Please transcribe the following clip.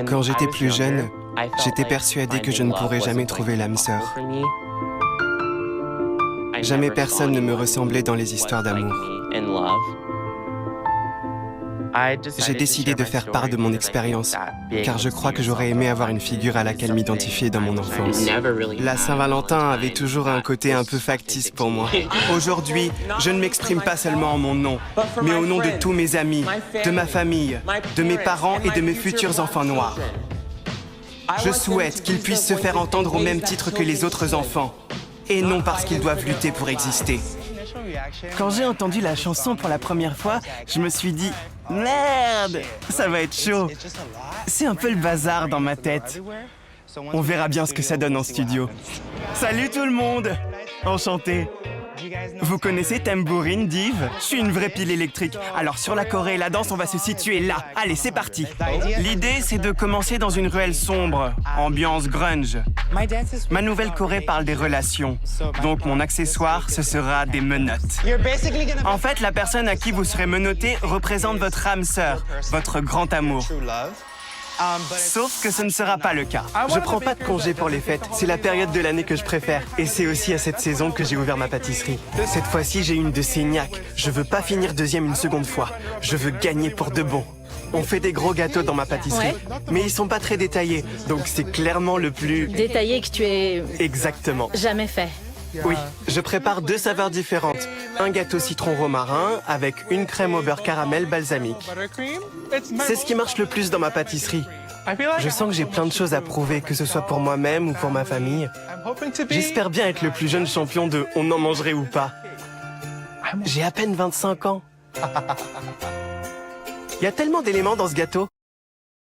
Quand j'étais plus jeune, j'étais persuadé que je ne pourrais jamais trouver l'âme sœur. Jamais personne ne me ressemblait dans les histoires d'amour. J'ai décidé de faire part de mon expérience, car je crois que j'aurais aimé avoir une figure à laquelle m'identifier dans mon enfance. La Saint-Valentin avait toujours un côté un peu factice pour moi. Aujourd'hui, je ne m'exprime pas seulement en mon nom, mais au nom de tous mes amis, de ma famille, de mes parents et de mes futurs enfants noirs. Je souhaite qu'ils puissent se faire entendre au même titre que les autres enfants, et non parce qu'ils doivent lutter pour exister. Quand j'ai entendu la chanson pour la première fois, je me suis dit « Merde, ça va être chaud !» C'est un peu le bazar dans ma tête. On verra bien ce que ça donne en studio. Salut tout le monde! Enchanté! Vous connaissez Tambourine Div? Je suis une vraie pile électrique. Alors sur la choré et la danse, on va se situer là. Allez, c'est parti. L'idée, c'est de commencer dans une ruelle sombre, ambiance grunge. Ma nouvelle choré parle des relations. Donc mon accessoire, ce sera des menottes. En fait, la personne à qui vous serez menotté représente votre âme sœur, votre grand amour. Sauf que ce ne sera pas le cas. Je prends pas de congé pour les fêtes, c'est la période de l'année que je préfère. Et c'est aussi à cette saison que j'ai ouvert ma pâtisserie. Cette fois-ci, j'ai une de ces niaques. Je veux pas finir deuxième une seconde fois. Je veux gagner pour de bon. On fait des gros gâteaux dans ma pâtisserie, mais ils sont pas très détaillés, donc c'est clairement le plus... Détaillé que tu aies Exactement. jamais fait. Oui, je prépare 2 saveurs différentes. Un gâteau citron romarin avec une crème au beurre caramel balsamique. C'est ce qui marche le plus dans ma pâtisserie. Je sens que j'ai plein de choses à prouver, que ce soit pour moi-même ou pour ma famille. J'espère bien être le plus jeune champion de « on en mangerait ou pas ». J'ai à peine 25 ans. Il y a tellement d'éléments dans ce gâteau.